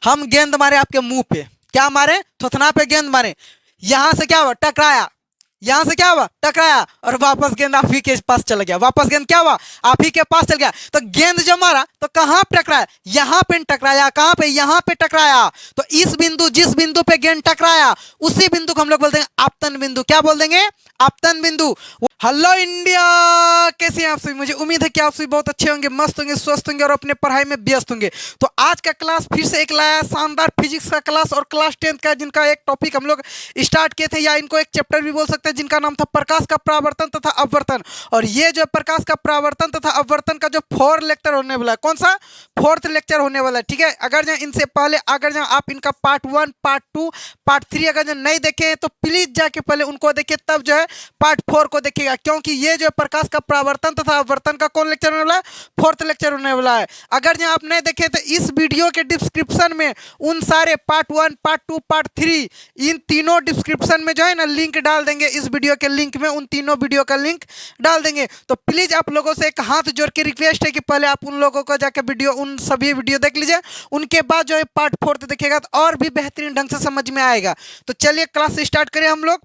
हम गेंद मारे आपके मुंह पे, क्या मारे, थुथना पे गेंद मारे, यहां से क्या हुआ, टकराया, यहां से क्या हुआ, टकराया, और वापस गेंद आप ही के पास चला गया, वापस गेंद क्या हुआ, आप ही के पास चल गया। तो गेंद जो मारा तो कहां पे टकराया, यहां पे टकराया, कहां पे, यहां पे टकराया। तो इस बिंदु, जिस बिंदु पे गेंद टकराया उसी बिंदु को हम लोग बोल देंगे आपतन बिंदु। क्या बोल देंगे, आपतन बिंदु। हेलो इंडिया, कैसे हैं आप सभी। मुझे उम्मीद है कि आप सभी बहुत अच्छे होंगे, मस्त होंगे, स्वस्थ होंगे और अपने पढ़ाई में व्यस्त होंगे। तो आज का क्लास फिर से एक लाया शानदार फिजिक्स का क्लास, और क्लास 10th का, जिनका एक टॉपिक हम लोग स्टार्ट किए थे, या इनको एक चैप्टर भी बोल सकते हैं, जिनका नाम था प्रकाश का परावर्तन तथा अपवर्तन। और ये जो प्रकाश का परावर्तन तथा अपवर्तन का जो 4 लेक्चर होने वाला है, कौन सा, 4th लेक्चर होने वाला है, ठीक है। अगर जो इनसे पहले अगर जो आप इनका पार्ट 1, पार्ट 2, पार्ट 3 अगर जो नहीं देखे तो प्लीज जाके पहले उनको देखिए, तब जो है पार्ट 4 को देखिएगा, क्योंकि ये जो प्रकाश का परावर्तन तथा अपवर्तन का कौन लेक्चर होने वाला है, 4th लेक्चर होने वाला है। अगर जो आप नहीं देखे तो इस वीडियो के डिस्क्रिप्शन में उन सारे पार्ट 1, पार्ट 2, पार्ट 3, इन तीनों डिस्क्रिप्शन में जो है ना लिंक डाल देंगे, इस वीडियो के लिंक में उन तीनों वीडियो का लिंक डाल देंगे। तो प्लीज आप लोगों से एक हाथ जोड़ के रिक्वेस्ट है कि पहले आप उन लोगों को जाकर वीडियो, उन सभी वीडियो देख लीजिए, उनके बाद जो है पार्ट 4 देखिएगा तो और भी बेहतरीन ढंग से समझ में आएगा। तो चलिए क्लास स्टार्ट करें हम लोग।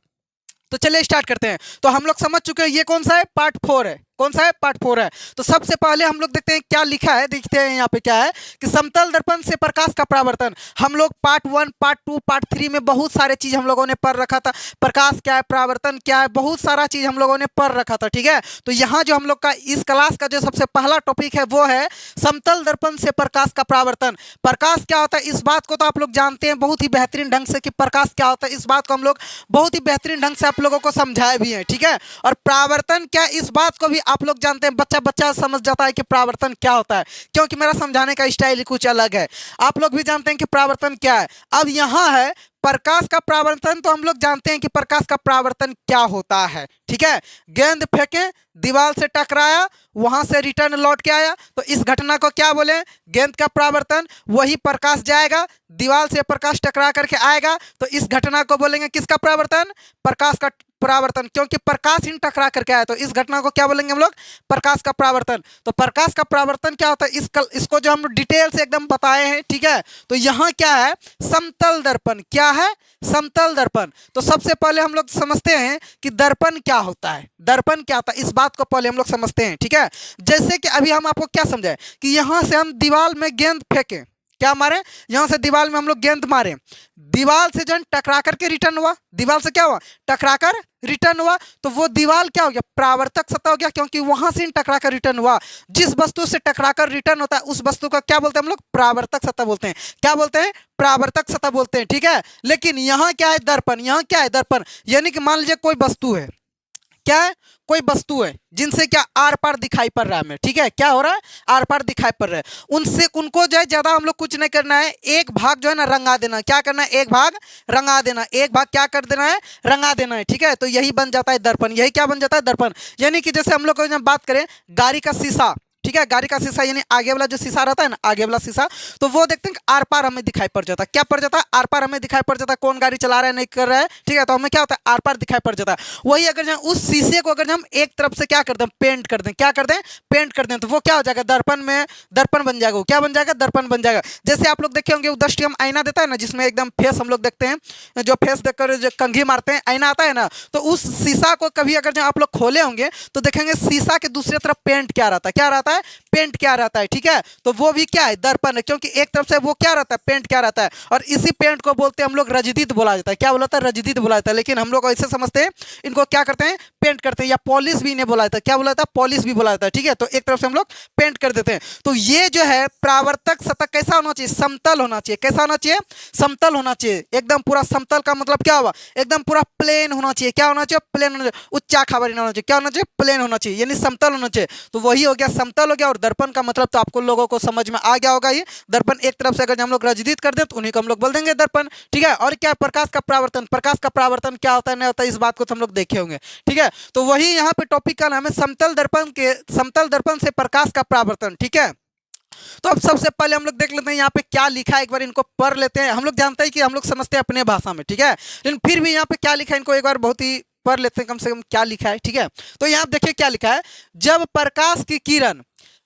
तो चलिए स्टार्ट करते हैं। तो हम लोग समझ चुके हैं ये कौन सा है, पार्ट 4 है, कौन सा है, पार्ट 4 है। तो सबसे पहले हम लोग देखते हैं क्या लिखा है, देखते हैं यहाँ पे क्या है कि समतल दर्पण से प्रकाश का परावर्तन। हम लोग पार्ट 1, पार्ट 2, पार्ट 3 में बहुत सारे चीज हम लोगों ने पढ़ रखा था, प्रकाश क्या है, परावर्तन क्या है, बहुत सारा चीज हम लोगों ने पढ़ रखा था, ठीक है। तो यहाँ जो हम लोग का इस क्लास का जो सबसे पहला टॉपिक है वो है समतल दर्पण से प्रकाश का परावर्तन। प्रकाश क्या होता है इस बात को तो आप लोग जानते हैं बहुत ही बेहतरीन ढंग से, कि प्रकाश क्या होता है इस बात को हम लोग बहुत ही बेहतरीन ढंग से आप लोगों को समझाए भी हैं, ठीक है। और परावर्तन क्या इस बात को भी आप लोग जानते हैं, बच्चा बच्चा समझ जाता है कि परावर्तन क्या होता है, क्योंकि मेरा समझाने का स्टाइल ही कुछ अलग है। आप लोग भी जानते हैं कि परावर्तन क्या है। अब यहाँ है प्रकाश का परावर्तन, तो हम लोग जानते हैं कि प्रकाश का परावर्तन क्या होता है, ठीक है। गेंद फेंके, दीवार से टकराया, वहां से रिटर्न लौट के आया, तो इस घटना को क्या बोले, गेंद का परावर्तन। वही प्रकाश जाएगा, दीवार से प्रकाश टकरा करके आएगा, तो इस घटना को बोलेंगे किसका परावर्तन, प्रकाश का परावर्तन, क्योंकि प्रकाश ही टकरा करके आया, तो इस घटना को क्या बोलेंगे हम लोग, प्रकाश का परावर्तन। तो प्रकाश का परावर्तन क्या होता है इसको जो हम डिटेल से एकदम बताए हैं, ठीक है। तो यहाँ क्या है, समतल दर्पण, क्या है, समतल दर्पण। तो सबसे पहले हम लोग समझते हैं कि दर्पण क्या होता है, दर्पण क्या होता है इस बात को पहले हम लोग समझते हैं, ठीक है। जैसे कि अभी हम आपको क्या समझाए कि यहाँ से हम दीवार में गेंद फेंके, क्या मारे, यहां से दीवार में हम लोग गेंद मारे, दीवार से जो टकरा करके रिटर्न हुआ, दीवार से क्या हुआ, टकरा कर रिटर्न हुआ, तो वो दीवार क्या हो गया, परावर्तक सतह हो गया, क्योंकि वहां से टकरा कर रिटर्न हुआ। जिस वस्तु से टकरा कर रिटर्न होता है उस वस्तु का क्या बोलते हैं हम लोग, परावर्तक सतह बोलते हैं। क्या बोलते हैं, परावर्तक सतह बोलते हैं, ठीक है। लेकिन यहाँ क्या है, दर्पण, यहाँ क्या है, दर्पण यानी कि मान लीजिए कोई वस्तु है, क्या है, कोई वस्तु है जिनसे क्या आर पार दिखाई पड़ रहा है हमें, ठीक है। क्या हो रहा है, आर पार दिखाई पड़ रहा है, उनसे उनको जो है ज्यादा हम लोग कुछ नहीं करना है, एक भाग जो है ना रंगा देना, क्या करना है, एक भाग रंगा देना, एक भाग क्या कर देना है, रंगा देना है, ठीक है। तो यही बन जाता है दर्पण, यही क्या बन जाता है, दर्पण। यानी कि जैसे हम लोग को जब बात करें गाड़ी का शीशा, ठीक है, गाड़ी का शीशा यानी आगे वाला जो शीशा रहता है ना, आगे वाला शीशा, तो वो देखते हैं आर पार हमें दिखाई पड़ जाता है, क्या पड़ जाता है, आर पार हमें दिखाई पड़ जाता है, कौन गाड़ी चला रहा है नहीं कर रहा है, ठीक है। तो हमें क्या होता है, आर पार दिखाई पड़ जाता है। वही अगर उस शीशे को अगर हम एक तरफ से क्या कर दें, पेंट कर दें, क्या कर दें, पेंट कर दें, तो वो क्या हो जाएगा, दर्पण में दर्पण बन जाएगा, वो क्या बन जाएगा, दर्पन बन जाएगा। जैसे आप लोग देखे होंगे उदृष्टि हम आईना देता है ना, जिसमें एकदम फेस हम लोग देखते हैं, जो फेस देखकर जो कंघी मारते हैं, आईना आता है ना, तो उस शीशा को कभी अगर आप लोग खोले होंगे तो देखेंगे शीशा के दूसरी तरफ पेंट क्या रहता है, क्या रहता है, पेंट क्या रहता है, ठीक है। तो वो भी क्या है, दर्पण है, क्योंकि एक तरफ से वो क्या रहता है, पेंट क्या रहता है। और इसी पेंट को बोलते हैं हम लोग रजदीद बोला जाता है, क्या बोला जाता है, रजदीद बोला जाता है। लेकिन हम लोग ऐसे समझते हैं इनको क्या करते हैं, पेंट करते हैं, या पॉलिश भी इन्हें बोला जाता है, क्या बोला जाता है, पॉलिश भी बोला जाता है, ठीक है। तो एक तरफ से हम लोग पेंट कर देते हैं। तो ये जो है परावर्तक सतह कैसा होना चाहिए, समतल होना चाहिए, कैसा होना चाहिए, समतल होना चाहिए, एकदम पूरा समतल का मतलब क्या हुआ, एकदम पूरा प्लेन होना चाहिए, क्या होना चाहिए, प्लेन होना चाहिए, उच्चा खाबरी होना चाहिए, क्या होना चाहिए, प्लेन होना चाहिए, यानी समतल होना चाहिए। तो वही हो गया, समतल हो गया। और दर्पण का मतलब तो आपको लोगों को समझ में आ गया होगा, ये दर्पण एक तरफ से अगर हम लोग रजदीद कर दे तो उन्हीं को हम लोग बोल देंगे दर्पण, ठीक है। और क्या, प्रकाश का परावर्तन, प्रकाश का परावर्तन क्या होता है नहीं होता है इस बात को तो हम लोग देखे होंगे, ठीक है। तो वही यहाँ पे टॉपिक का नाम है समतल दर्पण के, समतल दर्पण से प्रकाश का परावर्तन, ठीक है। तो अब सबसे पहले हम लोग देख लेते हैं यहाँ पे क्या लिखा है, एक बार इनको पढ़ लेते हैं। हम लोग जानते हैं कि हम लोग समझते हैं अपने भाषा में, ठीक है, लेकिन फिर भी यहाँ पे क्या लिखा है इनको एक बार बहुत ही पढ़ लेते हैं कम से कम क्या लिखा है, ठीक है। तो यहाँ देखिए क्या लिखा है, जब प्रकाश की किरण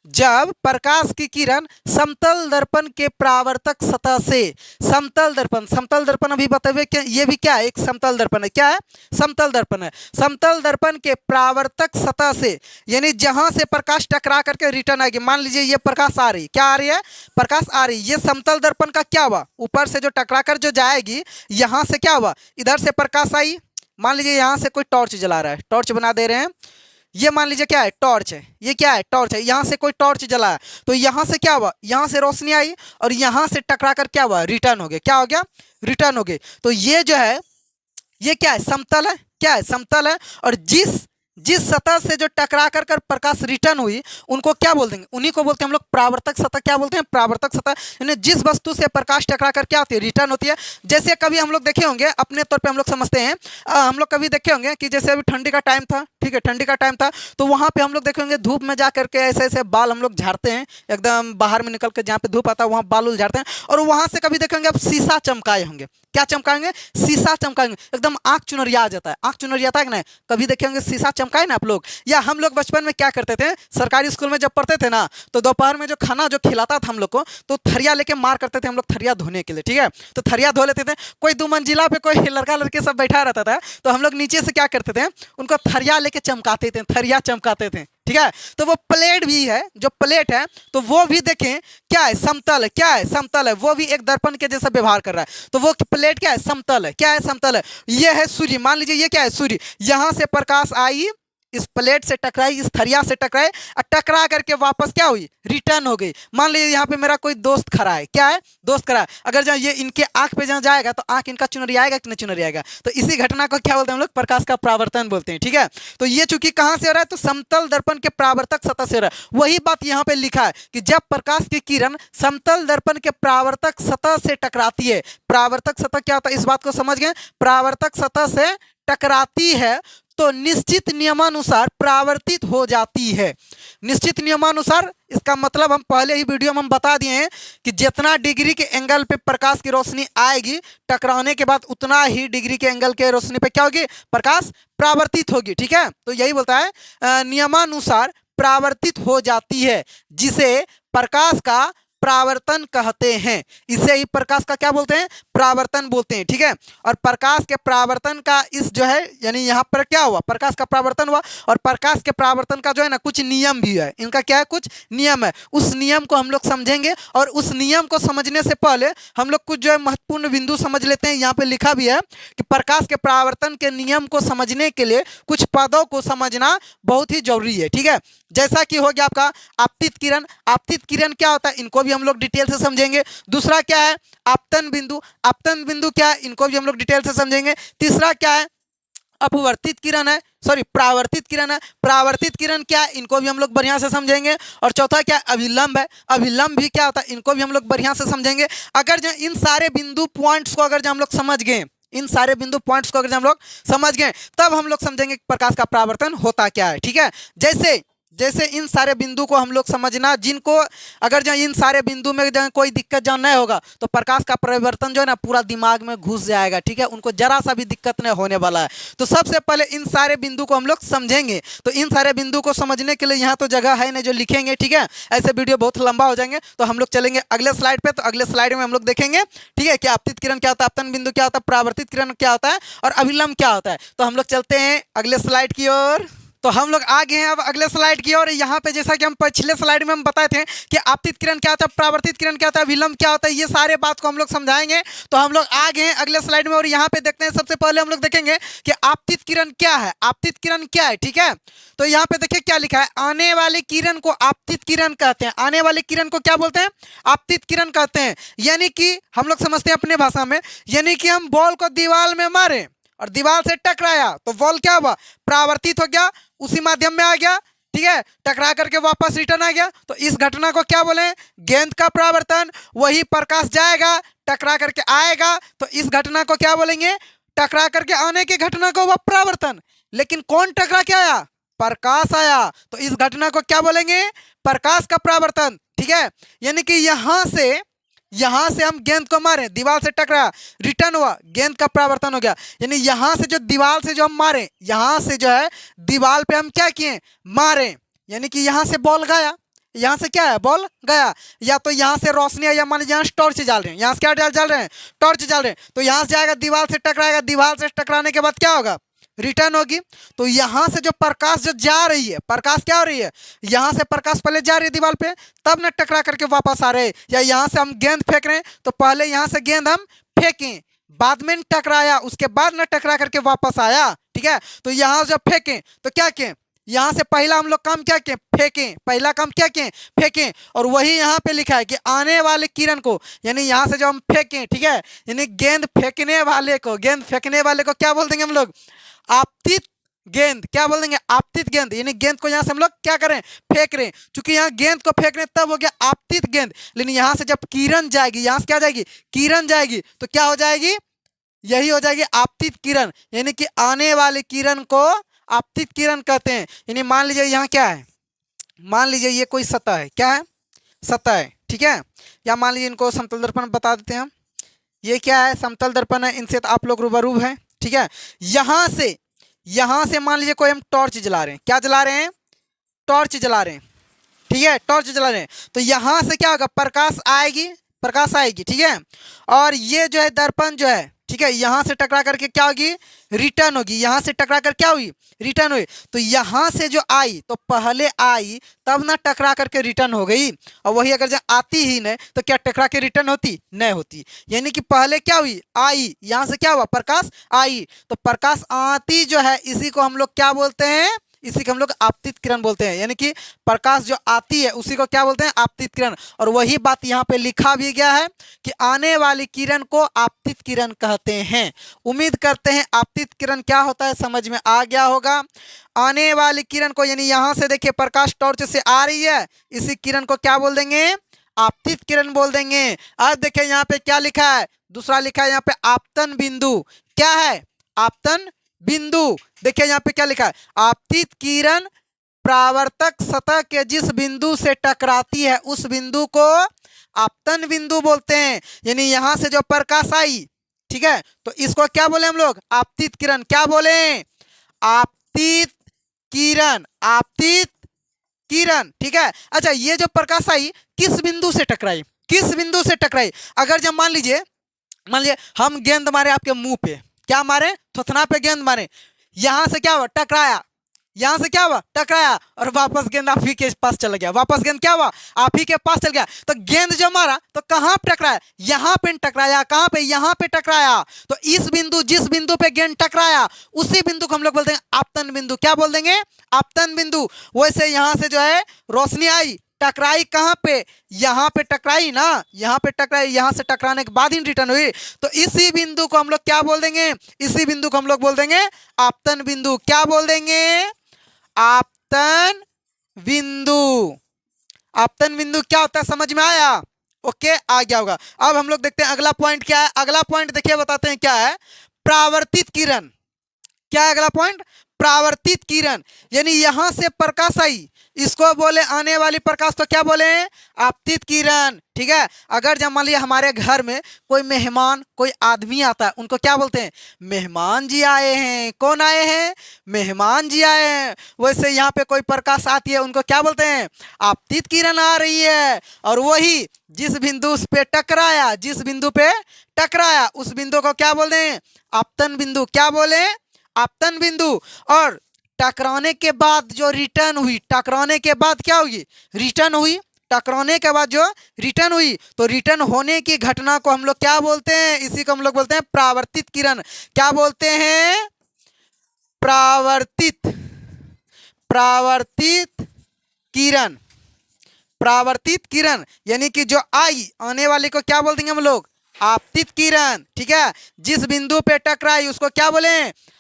जब प्रकाश की किरण समतल दर्पण के परावर्तक सतह से, समतल दर्पण अभी बताइए क्या, ये भी क्या है, एक समतल दर्पण है। क्या है? समतल दर्पण है। समतल दर्पण के परावर्तक सतह से, यानी जहां से प्रकाश टकरा करके रिटर्न आएगी। मान लीजिए ये प्रकाश आ रही, क्या आ रही है? प्रकाश आ रही। ये समतल दर्पण का क्या हुआ, ऊपर से जो टकरा कर जो जाएगी, यहां से क्या हुआ, इधर से प्रकाश आई। मान लीजिए यहां से कोई टॉर्च जला रहा है, टॉर्च बना दे रहे हैं, ये मान लीजिए क्या है, टॉर्च है। ये क्या है? टॉर्च है। यहां से कोई टॉर्च जला है, तो यहां से क्या हुआ, यहां से रोशनी आई और यहां से टकरा कर क्या हुआ, रिटर्न हो गया। क्या हो गया? रिटर्न हो गए। तो ये जो है, ये क्या है? समतल है। क्या है? समतल है। और जिस जिस सतह से जो टकरा कर प्रकाश रिटर्न हुई, उनको क्या बोल देंगे, उन्हीं को बोलते हैं हम लोग परावर्तक सतह। क्या बोलते हैं? परावर्तक सतह। यानी जिस वस्तु से प्रकाश टकरा कर क्या होती है, रिटर्न होती है। जैसे कभी हम लोग देखे होंगे, अपने तौर पे हम लोग समझते हैं, हम लोग कभी देखे होंगे कि जैसे अभी ठंडी का टाइम था, ठीक है, ठंडी का टाइम था, तो वहां पे हम लोग देखे होंगे धूप में जा करके ऐसे ऐसे बाल हम लोग झाड़ते हैं, एकदम बाहर में निकल कर जहाँ पे धूप आता है वहाँ बाल उल झाड़ते हैं। और वहां से कभी देखेंगे आप शीशा चमकाए होंगे। क्या चमकाएंगे? शीशा चमकाएंगे। एकदम आंख चुनरिया आ जाता है, आंख चुनरिया आता है कि नहीं? कभी देखे होंगे शीशा चमकाए ना आप लोग। या हम लोग बचपन में क्या करते थे, सरकारी स्कूल में जब पढ़ते थे ना, तो दोपहर में जो खाना जो खिलाता था हम लोग को, तो थरिया लेके मार करते थे हम लोग, थरिया धोने के लिए, ठीक है। तो थरिया धो लेते थे, कोई 2 मंजिला पे कोई लड़का लड़के सब बैठा रहता था, तो हम लोग नीचे से क्या करते थे, उनको थरिया लेके चमकाते थे, थरिया चमकाते थे, ठीक है। तो वो प्लेट भी है, जो प्लेट है, तो वो भी देखें क्या है, समतल है। क्या है? समतल है। वो भी एक दर्पण के जैसा व्यवहार कर रहा है। तो वो प्लेट क्या है? समतल है। क्या है? समतल है। ये है सूर्य। मान लीजिए ये क्या है? सूर्य। यहां से प्रकाश आई, इस प्लेट से टकराई, इस थरिया से टकराई और टकरा करके वापस क्या हुई, रिटर्न हो गई। मान लीजिए यहाँ पे मेरा कोई दोस्त खड़ा है। क्या है? दोस्त खड़ा है। अगर जहाँ ये इनके आंख पे जहाँ जाएगा, तो आंख इनका चुनरी आएगा कि नहीं चुनरी आएगा। तो इसी घटना को क्या बोलते हैं हम लोग? प्रकाश का परावर्तन बोलते हैं, ठीक है। तो ये चूंकि कहाँ से हो रहा है, तो समतल दर्पण के परावर्तक सतह से हो रहा है। वही बात यहाँ पे लिखा है कि जब प्रकाश की किरण समतल दर्पण के परावर्तक सतह से टकराती है, परावर्तक सतह क्या होता है, इस बात को समझ गए। परावर्तक सतह से टकराती है तो निश्चित नियमानुसार परावर्तित हो जाती है। निश्चित नियमानुसार, इसका मतलब हम पहले ही वीडियो में हम बता दिए हैं कि जितना डिग्री के एंगल पे प्रकाश की रोशनी आएगी, टकराने के बाद उतना ही डिग्री के एंगल के रोशनी पे क्या होगी, प्रकाश परावर्तित होगी, ठीक है। तो यही बोलता है नियमानुसार परावर्तित हो जाती है, जिसे प्रकाश का परावर्तन कहते हैं। इसे ही प्रकाश का क्या बोलते हैं, परावर्तन बोलते हैं, ठीक है। और प्रकाश के परावर्तन का इस जो है, यानी यहाँ पर क्या हुआ, प्रकाश का परावर्तन हुआ, और प्रकाश के परावर्तन का जो है ना कुछ नियम भी है, इनका क्या है, कुछ नियम है। उस नियम को हम लोग समझेंगे, और उस नियम को समझने से पहले हम लोग कुछ जो है महत्वपूर्ण बिंदु समझ लेते हैं। यहाँ पे लिखा भी है कि प्रकाश के परावर्तन के नियम को समझने के लिए कुछ पदों को समझना बहुत ही जरूरी है, ठीक है। जैसा कि हो गया आपका आपतित किरण। आपतित किरण क्या होता है, इनको भी हम लोग डिटेल से समझेंगे। दूसरा क्या है, आपतन बिंदु। आपतन बिंदु क्या है, इनको भी हम लोग डिटेल से समझेंगे। तीसरा क्या है, अपवर्तित किरण है, सॉरी परावर्तित किरण है। परावर्तित किरण क्या है, इनको भी हम लोग बढ़िया से समझेंगे। और चौथा क्या है, अभिलंब है। अभिलंब भी क्या होता है, इनको भी हम लोग बढ़िया से समझेंगे। अगर जो इन सारे बिंदु पॉइंट्स को अगर जो हम लोग समझ गए, इन सारे बिंदु पॉइंट्स को अगर हम लोग समझ गए, तब हम लोग समझेंगे कि प्रकाश का परावर्तन होता क्या है, ठीक है। जैसे जैसे इन सारे बिंदु को हम लोग समझना, जिनको अगर जो इन सारे बिंदु में जो कोई दिक्कत जो नहीं होगा, तो प्रकाश का परिवर्तन जो है ना पूरा दिमाग में घुस जाएगा, ठीक है। उनको जरा सा भी दिक्कत नहीं होने वाला है। तो सबसे पहले इन सारे बिंदु को हम लोग समझेंगे। तो इन सारे बिंदु को समझने के लिए यहाँ तो जगह है नहीं जो लिखेंगे, ठीक है। ऐसे वीडियो बहुत लंबा हो जाएंगे। तो हम लोग चलेंगे अगले स्लाइड पे। तो अगले स्लाइड में हम लोग देखेंगे, ठीक है, कि आपतित किरण क्या होता है, आपतन बिंदु क्या होता है, परावर्तित किरण क्या होता है, और अभिलंब क्या होता है। तो हम लोग चलते हैं अगले स्लाइड की ओर। तो हम लोग आ गए हैं अब अगले स्लाइड की ओर। यहाँ पे जैसा कि हम पिछले स्लाइड में हम बताए थे कि आपतित किरण क्या होता है, परावर्तित किरण क्या होता है, विलंब क्या होता है, ये सारे बात को हम लोग समझाएंगे। तो हम लोग आ गए हैं अगले स्लाइड में, और यहाँ पे देखते हैं, सबसे पहले हम लोग देखेंगे कि आपतित किरण क्या है। आपतित किरण क्या है, ठीक है। तो यहाँ पे देखिए क्या लिखा है, आने वाली किरण को आपतित किरण कहते हैं। आने वाली किरण को क्या बोलते हैं, आपतित किरण कहते हैं। यानी कि हम लोग समझते हैं अपने भाषा में, यानी कि हम बॉल को दीवार में मारे और दीवार से टकराया, तो बॉल क्या हुआ, परावर्तित हो गया, उसी माध्यम में आ गया, ठीक है, टकरा करके वापस रिटर्न आ गया। तो इस घटना को क्या बोले, गेंद का परावर्तन। वही प्रकाश जाएगा, टकरा करके आएगा, तो इस घटना को क्या बोलेंगे, टकरा करके आने की घटना को वह परावर्तन। लेकिन कौन टकरा के आया, प्रकाश आया, तो इस घटना को क्या बोलेंगे, प्रकाश का परावर्तन, ठीक है। यानी कि यहां से हम गेंद को मारे, दीवार से टकराया, रिटर्न हुआ, गेंद का परावर्तन हो गया। यानी यहां से जो दीवार से जो हम मारे, यहां से जो है दीवार पे हम क्या किए, मारे, यानी कि यहां से बॉल गया, यहाँ से क्या है, बॉल गया, या तो यहाँ से रोशनी है, या मान लीजिए यहाँ से टॉर्च जल रहे हैं, यहाँ से क्या जल रहे हैं, टॉर्च जल रहे हैं, तो यहाँ से जाएगा दीवार से टकराएगा, दीवार से टकराने के बाद क्या होगा, रिटर्न होगी। तो यहाँ से जो प्रकाश जो जा रही है, प्रकाश क्या हो रही है, यहाँ से प्रकाश पहले जा रही है दीवार पे, तब ना टकरा करके वापस आ रहे हैं, या यहाँ से हम गेंद फेंक रहे हैं तो पहले यहाँ से गेंद हम फेंकें, बाद में टकराया, उसके बाद ना टकरा करके वापस आया, ठीक है। तो यहाँ जब फेंकें तो क्या किए, यहाँ से पहला हम लोग काम क्या किए, फेंकें, पहला काम क्या किए, फेंकें, और वही यहाँ पे लिखा है कि आने वाले किरण को, यानी यहाँ से जब हम फेंकें, ठीक है, यानी गेंद फेंकने वाले को, गेंद फेंकने वाले को क्या बोल देंगे हम लोग, आपतित गेंद, क्या बोल देंगे, आपतित गेंद, यानी गेंद को यहाँ से हम लोग क्या करें, फेंक रहे हैं, चूंकि यहाँ गेंद को फेंक रहे हैं तब हो गया आपतित गेंद, लेकिन यहाँ से जब किरण जाएगी, यहाँ से क्या जाएगी, किरण जाएगी, तो क्या हो जाएगी, यही हो जाएगी आपतित किरण, यानी कि आने वाले किरण को आपतित किरण कहते हैं। यानी मान लीजिए यहाँ क्या है, मान लीजिए ये कोई सतह है, क्या है, सतह है, ठीक है, या मान लीजिए इनको समतल दर्पण बता देते हैं हम, ये क्या है, समतल दर्पण है, इनसे तो आप लोग रूबरू है, ठीक है। यहाँ से मान लीजिए कोई हम टॉर्च जला रहे हैं, क्या जला रहे हैं, टॉर्च जला रहे हैं, ठीक है, टॉर्च जला रहे हैं, तो यहाँ से क्या होगा, प्रकाश आएगी, प्रकाश आएगी, ठीक है, और ये जो है दर्पण जो है, ठीक है, यहाँ से टकरा करके क्या होगी, रिटर्न होगी, यहाँ से टकरा कर क्या हुई, रिटर्न हुई, तो यहाँ से जो आई तो पहले आई तब ना टकरा करके रिटर्न हो गई, और वही अगर जब आती ही नहीं तो क्या टकरा के रिटर्न होती, नहीं होती, यानी कि पहले क्या हुई, आई, यहाँ से क्या हुआ, प्रकाश आई, तो प्रकाश आती जो है इसी को हम लोग क्या बोलते हैं, इसी को हम लोग आपतित किरण बोलते हैं, यानी कि प्रकाश जो आती है उसी को क्या बोलते हैं, आपतित किरण, और वही बात यहाँ पे लिखा भी गया है कि आने वाली किरण को आपतित किरण कहते हैं। उम्मीद करते हैं आपतित किरण क्या होता है समझ में आ गया होगा। आने वाली किरण को, यानी यहाँ से देखिए प्रकाश टॉर्च से आ रही है, इसी किरण को क्या बोल देंगे, आपतित किरण बोल देंगे। अब देखिए यहाँ पे क्या लिखा है, दूसरा लिखा है यहाँ पे आपतन बिंदु, क्या है, आपतन बिंदु, देखिए यहाँ पे क्या लिखा है, आपतित किरण परावर्तक सतह के जिस बिंदु से टकराती है उस बिंदु को आपतन बिंदु बोलते हैं। यानी यहाँ से जो प्रकाश आई, ठीक है, तो इसको क्या बोले हम लोग, आपतित किरण, क्या बोले, आपतित किरण, आपतित किरण, ठीक है। अच्छा, ये जो प्रकाश आई किस बिंदु से टकराई, किस बिंदु से टकराई, अगर जब मान लीजिए हम गेंद मारे आपके मुंह पे, क्या मारे, थोथना पे गेंद मारे, यहां से क्या हुआ, टकराया, यहां से क्या हुआ, टकराया, और वापस गेंद आप ही के पास चला गया, वापस गेंद क्या हुआ, आप ही के पास चल गया, तो गेंद जो मारा तो कहां पे टकराया, यहां पे टकराया, कहां पे, यहां पे टकराया, तो इस बिंदु, जिस बिंदु पे गेंद टकराया उसी बिंदु को हम लोग बोलते हैं आपतन बिंदु, क्या बोल देंगे, आपतन बिंदु। वैसे यहां से जो है रोशनी आई, टकराई कहाँ पे, यहाँ पे टकराई ना, यहाँ पे टकराई, यहाँ से टकराने के बाद ही रिटर्न हुई, तो इसी बिंदु को हम लोग क्या बोल देंगे, इसी बिंदु को हम लोग बोल देंगे आपतन बिंदु, क्या बोल देंगे, आपतन बिंदु। आपतन बिंदु क्या होता है समझ में आया, ओके, आ गया होगा। अब हम लोग देखते हैं अगला पॉइंट क्या है, अगला पॉइंट देखिए बताते हैं क्या है, परावर्तित किरण, क्या है अगला पॉइंट, परावर्तित किरण, यानी यहां से प्रकाश आई, इसको बोले आने वाली प्रकाश तो क्या बोले, आपतित किरण, ठीक है। अगर जब मान लिया हमारे घर में कोई मेहमान, कोई आदमी आता है, उनको क्या बोलते हैं, मेहमान जी आए हैं, कौन आए हैं, मेहमान जी आए हैं। वैसे यहाँ पे कोई प्रकाश आती है, उनको क्या बोलते हैं, आपतित किरण आ रही है, और वही जिस बिंदु पे टकराया, जिस बिंदु पे टकराया उस बिंदु को क्या बोल दें, आपतन बिंदु, क्या बोले, आपतन बिंदु। और टकराने के बाद जो रिटर्न हुई, टकराने के बाद क्या हुई, रिटर्न हुई, टकराने के बाद जो रिटर्न हुई, तो रिटर्न होने की घटना को हम लोग क्या बोलते हैं, इसी को हम लोग बोलते हैं परावर्तित किरण, क्या बोलते हैं, परावर्तित, परावर्तित किरण, परावर्तित किरण, यानी कि जो आई आने वाले को क्या बोल देंगे हम लोग, आपतित किरण, ठीक है। जिस बिंदु पे टकराई उसको क्या बोले,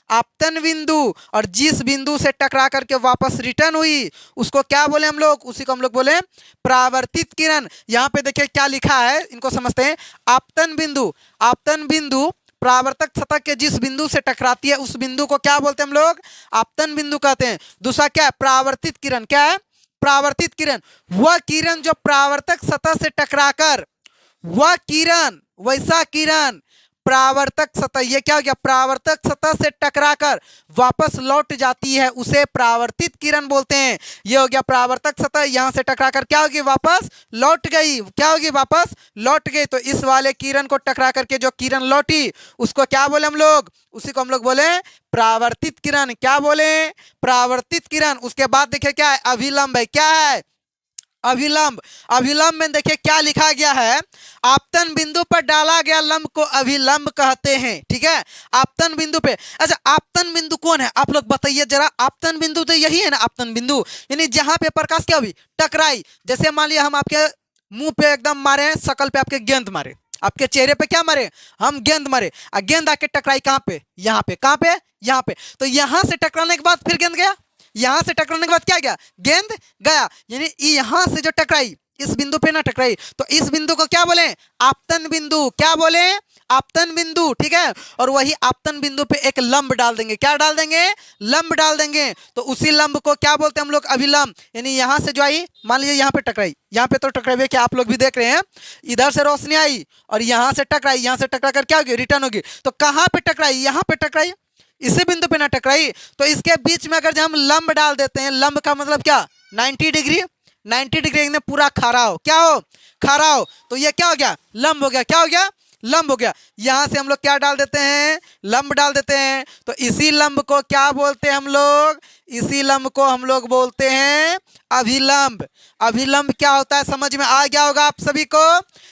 आपतन बिंदु, और जिस बिंदु से टकरा करके वापस रिटर्न हुई उसको क्या बोले हम लोग, उसी को हम लोग बोले परावर्तित किरण। यहाँ पे देखिए क्या लिखा है, इनको समझते हैं। आपतन बिंदु, आपतन बिंदु परावर्तक सतह के जिस बिंदु से टकराती है उस बिंदु को क्या बोलते हैं हम लोग, आपतन बिंदु कहते हैं। दूसरा क्या है, परावर्तित किरण, क्या है, परावर्तित किरण, वह किरण जो परावर्तक सतह से टकराकर, वह किरण, वैसा किरण परावर्तक सतह, ये क्या हो गया, परावर्तक सतह से टकराकर वापस लौट जाती है उसे परावर्तित किरण बोलते हैं। ये हो गया परावर्तक सतह, यहां से टकराकर क्या होगी, वापस लौट गई, क्या होगी, वापस लौट गई। तो इस वाले किरण को टकरा करके जो किरण लौटी उसको क्या बोले हम लोग, उसी को हम लोग बोले परावर्तित किरण। क्या बोले, परावर्तित किरण। उसके बाद देखिए क्या है, अभिलंब है, क्या है, अभिलंब। अभिलंब में देखिए क्या लिखा गया है, आपतन बिंदु पर डाला गया लंब को अभिलंब कहते हैं। ठीक है, आपतन बिंदु पे। अच्छा, आपतन बिंदु कौन है, आप लोग बताइए जरा। आपतन बिंदु तो यही है ना, आपतन बिंदु यानी जहां पे प्रकाश क्या हुई, टकराई। जैसे मान लिया हम आपके मुंह पे एकदम मारे, शकल पे आपके गेंद मारे, आपके चेहरे पे क्या मारे, हम गेंद मारे, गेंद आके टकराई कहां पे, यहाँ पे, कहां पे, यहाँ पे। तो यहां से टकराने के बाद फिर गेंद गया, यहां से टकराने के बाद क्या गया, गेंद गया। यानी यहां से जो टकराई इस बिंदु पे ना टकराई, तो इस बिंदु को क्या बोले, आपतन बिंदु। क्या बोले, आपतन बिंदु। ठीक है, और वही आपतन बिंदु पे एक लंब डाल देंगे, क्या डाल देंगे, लंब डाल देंगे। तो उसी लंब को क्या बोलते हैं हम लोग, अभिलंब। यानी यहां से जो आई, मान लीजिए यहाँ पे टकराई, यहाँ पे तो टकराई, क्या आप लोग भी देख रहे हैं, इधर से रोशनी आई और यहां से टकराई, यहां से टकरा कर क्या होगी, रिटर्न होगी। तो कहां पे टकराई, यहां पे टकराई, इसी बिंदु पे ना टकराई। तो इसके बीच में अगर हम लंब डाल देते हैं, लंब का मतलब क्या, 90 डिग्री, 90 डिग्री एकदम पूरा खड़ा हो, क्या हो, खड़ा हो। तो ये क्या हो गया, लंब हो गया, क्या हो गया, लंब हो गया। यहां से हम लोग क्या डाल देते हैं, लंब डाल देते हैं। तो इसी लंब को क्या बोलते हैं हम लोग, इसी लंब को हम लोग बोलते हैं अभिलंब। अभिलंब क्या होता है समझ में आ गया होगा आप सभी को।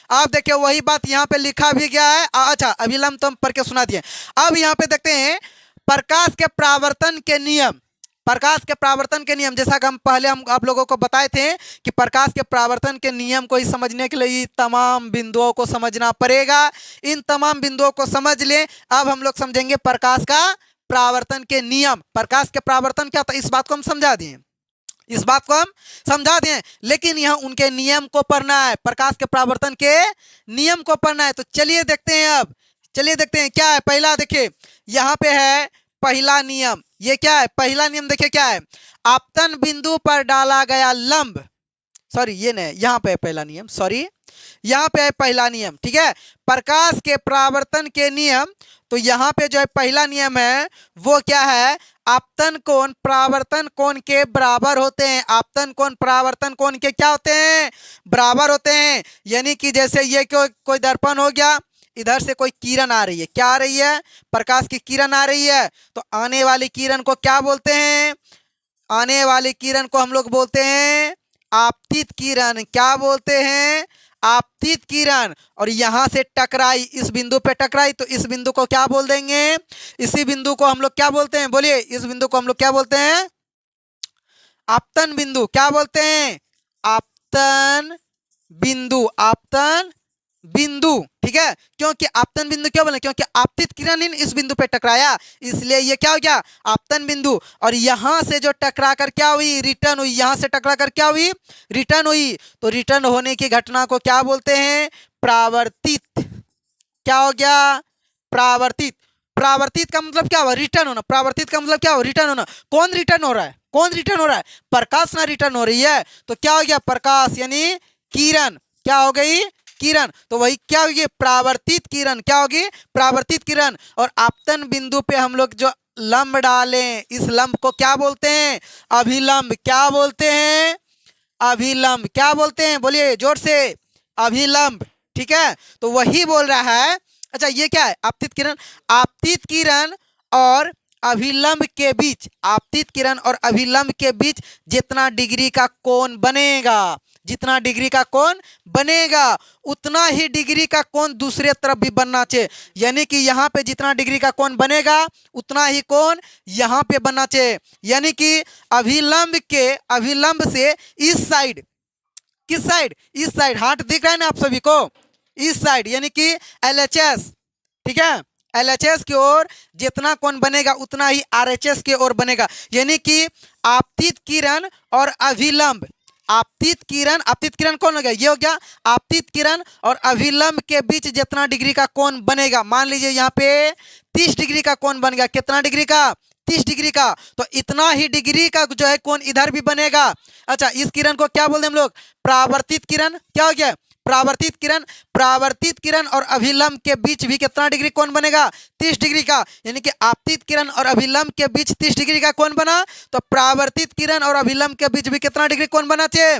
आप देखिए वही बात यहाँ पे लिखा भी गया है। अच्छा, अभिलंब तो हम पढ़ के सुना दिए। अब यहाँ पे देखते हैं प्रकाश के परावर्तन के नियम। प्रकाश के परावर्तन के नियम, जैसा कि हम पहले हम आप लोगों को बताए थे कि प्रकाश के परावर्तन के नियम को ही समझने के लिए तमाम बिंदुओं को समझना पड़ेगा। इन तमाम बिंदुओं को समझ लें। अब हम लोग समझेंगे प्रकाश का परावर्तन के नियम। प्रकाश के परावर्तन क्या होता है, इस बात को हम समझा दिए, इस बात को हम समझा दें, लेकिन यहाँ उनके नियम को पढ़ना है, प्रकाश के परावर्तन के नियम को पढ़ना है। तो चलिए देखते हैं, अब चलिए देखते हैं क्या है। पहला देखिए यहाँ पे है पहला नियम, ये क्या है, पहला नियम देखिए क्या है, आपतन बिंदु पर डाला गया लंब, सॉरी ये नहीं, यहाँ पे है पहला नियम, सॉरी यहाँ पे है पहला नियम। ठीक है, प्रकाश के परावर्तन के नियम। तो यहाँ पे जो है पहला नियम है वो क्या है, आपतन कोण परावर्तन कोण के बराबर होते हैं। आपतन कोण परावर्तन कोण के क्या होते हैं, बराबर होते हैं। यानी कि जैसे ये कोई दर्पण हो गया, इधर से कोई किरण आ रही है, क्या आ रही है, प्रकाश की किरण आ रही है। तो आने वाली किरण को क्या बोलते हैं, आने वाली किरण को हम लोग बोलते हैं आपतित किरण। क्या बोलते हैं, आपतित किरण। और यहां से टकराई, इस बिंदु पे टकराई, तो इस बिंदु को क्या बोल देंगे, इसी बिंदु को हम लोग क्या बोलते हैं, बोलिए, इस बिंदु को हम लोग क्या बोलते हैं, आपतन बिंदु। क्या बोलते हैं, आपतन बिंदु, आपतन बिंदु। ठीक है, क्योंकि आपतन बिंदु क्यों बोले, क्योंकि आपतित किरण ही इस बिंदु पे टकराया, इसलिए ये क्या हो गया, आपतन बिंदु। और यहां से जो टकरा कर क्या हुई, रिटर्न हुई, यहां से टकरा कर क्या हुई, रिटर्न हुई। तो रिटर्न होने की घटना को क्या बोलते हैं, परावर्तित। क्या हो गया, परावर्तित। परावर्तित का मतलब क्या हुआ, रिटर्न होना। परावर्तित का मतलब क्या हुआ, रिटर्न होना। कौन रिटर्न हो रहा है, कौन रिटर्न हो रहा है, प्रकाश ना रिटर्न हो रही है। तो क्या हो गया, प्रकाश यानी किरण, क्या हो गई, किरण। तो वही क्या होगी, परावर्तित किरण। क्या होगी, परावर्तित किरण। और आपतन बिंदु पे हम लोग जो लंब डालें, इस लंब को क्या बोलते हैं, अभिलंब। क्या बोलते हैं, अभिलंब। क्या बोलते हैं, बोलिए जोर से, अभिलंब। ठीक है, तो वही बोल रहा है। अच्छा, ये क्या है, आपतित किरण। आपतित किरण और अभिलंब के बीच, आपतित किरण और अभिलंब के बीच जितना डिग्री का कोण बनेगा, जितना डिग्री का कोण बनेगा, उतना ही डिग्री का कोण दूसरे तरफ भी बनना चाहिए। यानी कि यहाँ पे जितना डिग्री का कोण बनेगा उतना ही कोण यहाँ पे बनना चाहिए। यानी कि अभिलंब से इस साइड, किस साइड, इस साइड, हाथ दिख रहा है ना आप सभी को, इस साइड, यानी कि LHS। ठीक है, LHS की ओर जितना कोण बनेगा उतना ही RHS की ओर बनेगा। यानी कि आपतित किरण और अभिलंब, आपतित किरण कौन हो गया, ये हो गया आपतित किरण और अभिलंब के बीच जितना डिग्री का कोण बनेगा। मान लीजिए यहाँ पे 30 डिग्री का कोण बन गया, कितना डिग्री का, 30 डिग्री का। तो इतना ही डिग्री का जो है कोण इधर भी बनेगा। अच्छा, इस किरण को क्या बोलते हैं हम लोग, परावर्तित किरण। क्या हो गया, परावर्तित किरण और अभिलंब के बीच भी कितना डिग्री कोण बनेगा? 30 डिग्री का। यानी कि आपतित किरण और अभिलंब के बीच 30 डिग्री का कोण बना, तो परावर्तित किरण और अभिलंब के बीच भी कितना डिग्री कोण बना चाहिए?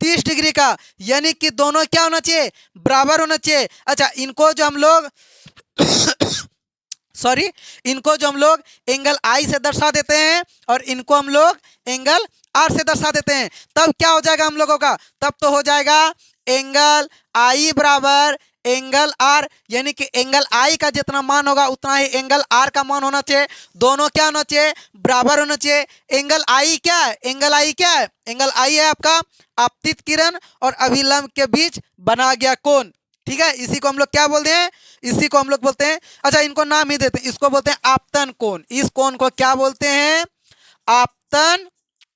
30 डिग्री का। यानी कि दोनों क्या होना चाहिए? बराबर होना चाहिए। अच्छा, इनको जो हम लोग इनको जो हम लोग एंगल आई से दर्शा देते हैं और इनको हम लोग एंगल आर से दर्शा देते हैं, तब क्या हो जाएगा हम लोगों का? तब तो हो जाएगा एंगल आई बराबर एंगल आर। यानी कि एंगल आई का जितना मान होगा उतना ही एंगल आर का मान होना चाहिए। दोनों क्या होना चाहिए? बराबर होना चाहिए। एंगल आई क्या है? एंगल आई क्या है? एंगल आई है आपका आपतित किरण और अभिलंब के बीच बना गया कोण। ठीक है, इसी को हम लोग क्या बोलते हैं? इसी को हम लोग बोलते हैं, अच्छा इनको नाम ही देते हैं, इसको बोलते हैं आपतन कोण। इस कोण को क्या बोलते हैं? आपतन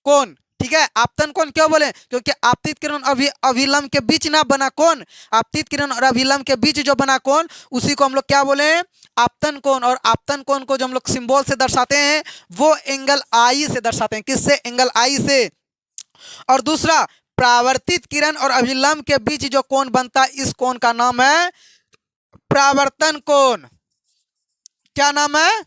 कोण। ठीक है, आपतन कोण क्यों बोले? क्योंकि आपतित किरण अभिलंब के बीच ना बना कोण, आपतित किरण और अभिलंब के बीच जो बना कोण उसी को हम लोग क्या बोले? आपतन कोण। और आपतन कोण को जो हम लोग सिंबल से दर्शाते हैं वो एंगल आई से दर्शाते हैं। किससे? एंगल आई से। और दूसरा, परावर्तित किरण और अभिलंब के बीच जो कोण बनता है इस कोण का नाम है परावर्तन कोण। क्या नाम है?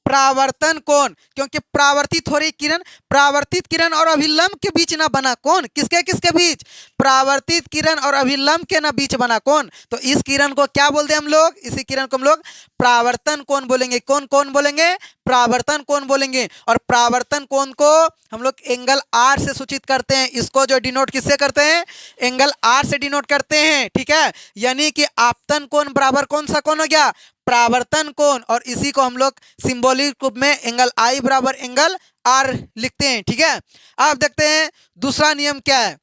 परावर्तन कोण। क्योंकि परावर्तित हो रही किरण, परावर्तित किरण और अभिलंब के बीच ना बना कोण। किसके किसके बीच? परावर्तित किरण और अभिलंब के ना बीच बना कोण। तो इस किरण को क्या बोलते हैं हम लोग? इसी किरण को हम लोग परावर्तन कोण बोलेंगे। कौन कौन बोलेंगे? परावर्तन कोण बोलेंगे। और परावर्तन कोण को हम लोग एंगल आर से सूचित करते हैं। इसको जो डिनोट किससे करते हैं? एंगल आर से डिनोट करते हैं। ठीक है, यानी कि आपतन कोण बराबर कौन सा कोण हो गया? परावर्तन कोण। और इसी को हम लोग सिंबॉलिक रूप में एंगल आई बराबर एंगल आर लिखते हैं। ठीक है, अब देखते हैं दूसरा नियम क्या है।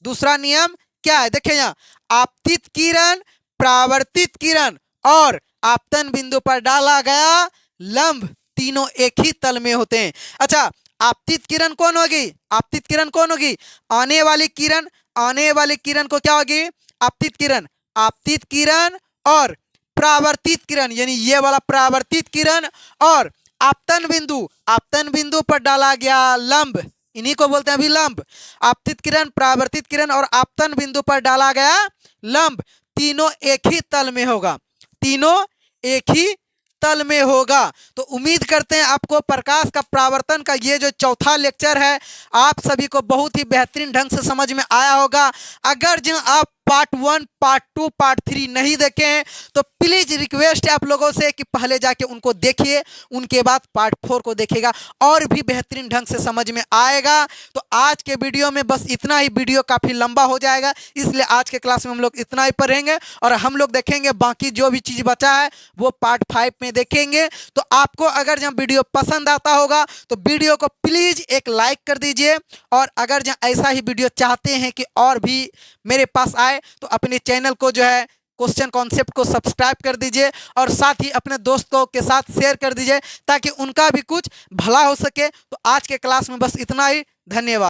दूसरा नियम क्या है? देखिए यहाँ, आपतित किरण, परावर्तित किरण और आपतन बिंदु पर डाला गया लंब तीनों एक ही तल में होते हैं। अच्छा, आपतित किरण कौन होगी? आपतित किरण कौन होगी? आने वाली किरण। आने वाली किरण को क्या होगी? आपतित किरण। आपतित किरण और परावर्तित किरण, यानी ये वाला परावर्तित किरण और आपतन बिंदु पर डाला गया लंब, इन्हीं को बोलते हैं अभिलंब। आपतित किरण, परावर्तित किरण और आपतन बिंदु पर डाला गया लंब तीनों एक ही तल में होगा। तीनों एक ही तल में होगा। तो उम्मीद करते हैं आपको प्रकाश का परावर्तन का ये जो चौथा लेक्चर है आप सभी को बहुत ही बेहतरीन ढंग से समझ में आया होगा। अगर जो आप पार्ट 1, पार्ट 2, पार्ट 3 नहीं देखे हैं तो प्लीज रिक्वेस्ट है आप लोगों से कि पहले जाके उनको देखिए, उनके बाद पार्ट 4 को देखेगा और भी बेहतरीन ढंग से समझ में आएगा। तो आज के वीडियो में बस इतना ही। वीडियो काफ़ी लंबा हो जाएगा, इसलिए आज के क्लास में हम लोग इतना ही पढ़ेंगे और हम लोग देखेंगे बाकी जो भी चीज़ बचा है वो पार्ट 5 में देखेंगे। तो आपको अगर जब वीडियो पसंद आता होगा तो वीडियो को प्लीज़ एक लाइक कर दीजिए। और अगर जब ऐसा ही वीडियो चाहते हैं कि और भी मेरे पास आए तो अपने चैनल को जो है क्वेश्चन कॉन्सेप्ट को सब्सक्राइब कर दीजिए और साथ ही अपने दोस्तों के साथ शेयर कर दीजिए ताकि उनका भी कुछ भला हो सके। तो आज के क्लास में बस इतना ही। धन्यवाद।